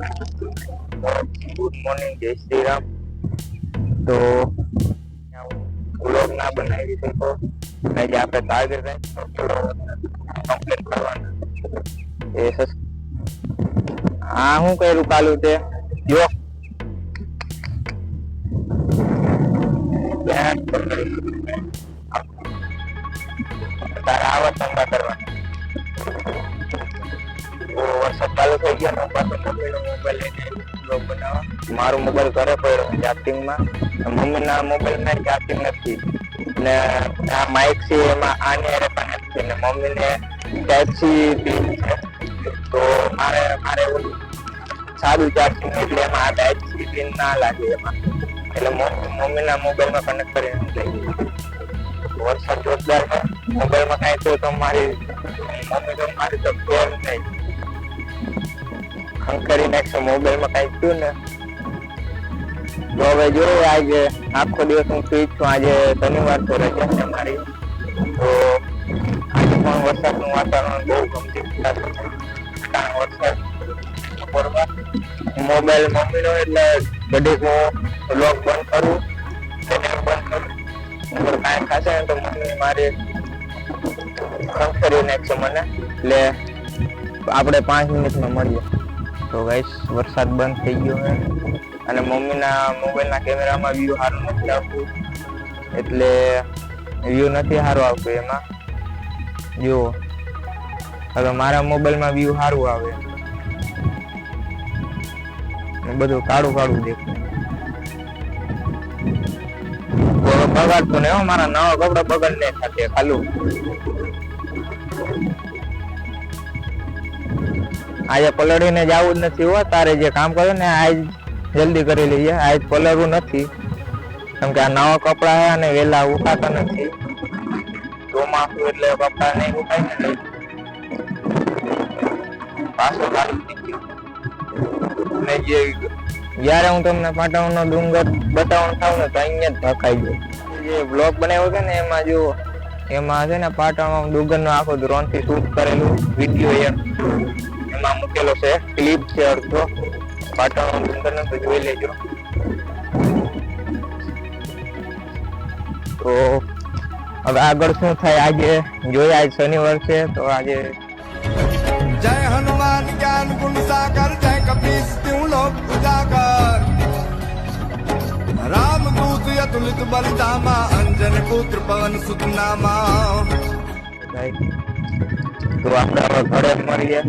Good morning, જય શ્રી રામ. તો vlog ના બનાવી શકો આજે આપણે ટાર્ગેટ કમ્પ્લીટ કરવાનું. હા, હું કર્યું કાલું તે જો તારા આવા ધંધા કરવાના. વરસાદ ચાલુ થઈ ગયો મોબાઈલ લઈને બ્લોગ બનાવવા. મારો મોબાઈલ ઘરે પડ્યો ચાર્જિંગમાં, મમ્મીના મોબાઈલમાં ચાર્જિંગ નથી ને આ માઇક છે એમાં આને કનેક્ટ છે ને મમ્મીને ટાઈપ-સી પિન છે. તો મારે સારું ચાર્જિંગ એટલે એમાં આ ટાઈપ-સી પિન ના લાગે એમાં, એટલે મમ્મીના મોબાઈલમાં કનેક્ટ કરીને લઈ ગયો. વરસાદ જોરદાર છે, મોબાઈલમાં કાંઈ તો મારી મમ્મી તો મારી તો કેમ નહીં ખંખરી નાખશે મોબાઈલમાં કાંઈ થયું ને. તો હવે જોઈએ આજે આખો દિવસ હું ફ્રી છું. આજે શનિવાર તો રજા છે મારી. તો આજે પણ વરસાદનું વાતાવરણ બહુ ગમતી વરસાદ બરોબર. મોબાઈલ મમ્મીનો એટલે ઘડીક હું લોક બંધ કરું ચેનલ બંધ કરું કાંઈ ખાશે ને તો મમ્મી મારી ખંખરી નાખશે મને. એટલે આપણે 5 મિનિટમાં મળીએ. તો ગાઈસ વરસાદ બંધ થઈ ગયો છે અને મમ્મીના મોબાઈલના કેમેરામાં વ્યૂ સારું નથી આવતું, એટલે વ્યૂ નથી સારું આવતું એમાં. જુઓ હવે મારા મોબાઈલમાં વ્યૂ સારું આવે, બધું કાળું કાળું દેખાય. બગાડતો ને મારા નવા કપડા બગાડ ને સાથે ખાલું. આજે પલળીને જવું જ નથી હો. તારે જે કામ કર્યું ને આજ જલ્દી કરી લઈએ. આજ પલળવું નથી કેમ કે આ નવા કપડા છે અને વેલા ઉઠાતા નથી. ચોમાસું એટલે કપડા નહીં ઉઠાય ને પાછો ને જે જયારે હું તમને પાટણનો ડુંગર બતાવવાનું થાવ ને તો અહીંયા જ ભકાઈ જાય. જે બ્લોગ બનાવ્યો છે ને એમાં જો એમાં છે ને પાટણમાં ડુંગરનો આખો ડ્રોનથી શૂટ કરેલું વિડીયો એમાં મૂકેલો છે, ક્લિપ છે અડધો પાટણનો ડુંગરનો, તો જોઈ લેજો. તો હવે આગળ શું થાય આજે જોઈએ. આજ શનિવાર છે તો આજે जय हनुमान ज्ञान गुण सागर जय कपीस तिहु लोक उजागर राम दूत अतुलित बल धामा अंजन पुत्र पवन सुत नामा. તો આપણે હવે ઘરે મળીએ.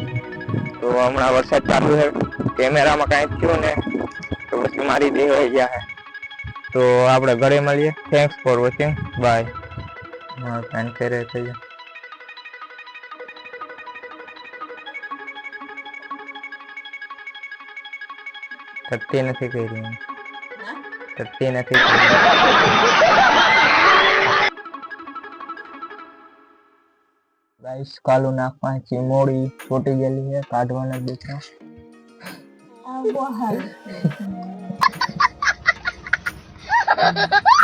તો હમણાં વરસાદ ચાલુ છે, કેમેરામાં કાંઈ થયું ને તો પછી મારી દેવાઈ ગયા. તો આપણે ઘરે મળીએ. Thanks for watching, bye. હા ફેન કરે થઈ જાય. તત્તી નથી કરી, તત્તી નથી કરી. ગાઈસ કાલુ નાખવા ચીમોડી છોટી ગયેલી છે, કાઢવાના દેખા.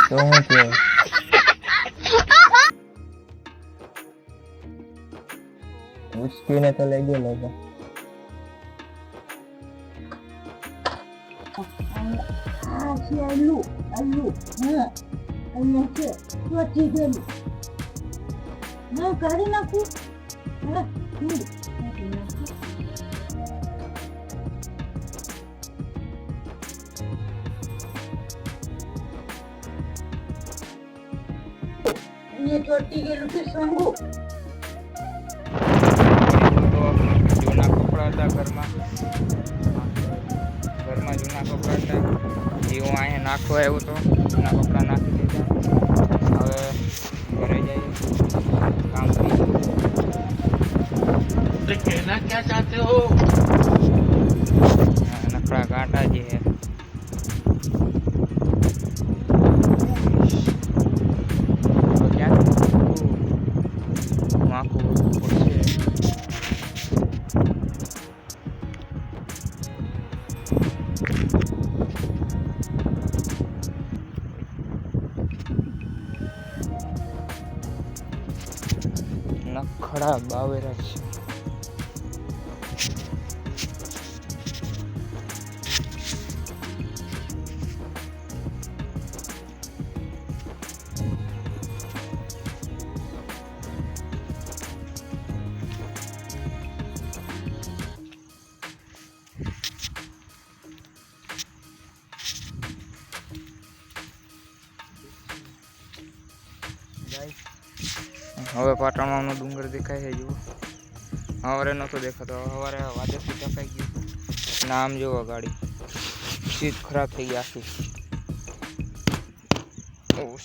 તો હું કે ઉસકીને તો લઈ ગયો લોકો. આલુ હા અહીંયા છે ચોટી ગયેલું. હું કાઢી નાખું. હા કાઢી નાખું. અહીંયા ચોટી ગયેલું છે સંગુ. જૂના કપડા હતા ઘરમાં જૂના કપડા હતા એ હું અહીંયા નાખવા આવ્યો હતો. જૂના કપડા નાખી દીધા. હવે ઘરે જઈએ, કામ કરી. कहना क्या चाहते हो? नखरा काटा जी है. तो क्या माँ को નખડા બાવેરા છે. હવે પાટણનો ડુંગર દેખાય છે જુઓ. સવારે નહોતો દેખાતો, સવારે વાદળથી ટકાઈ ગયું. નામ જુઓ, ગાડી સીટ ખરાબ થઈ ગઈ આખી. ઓ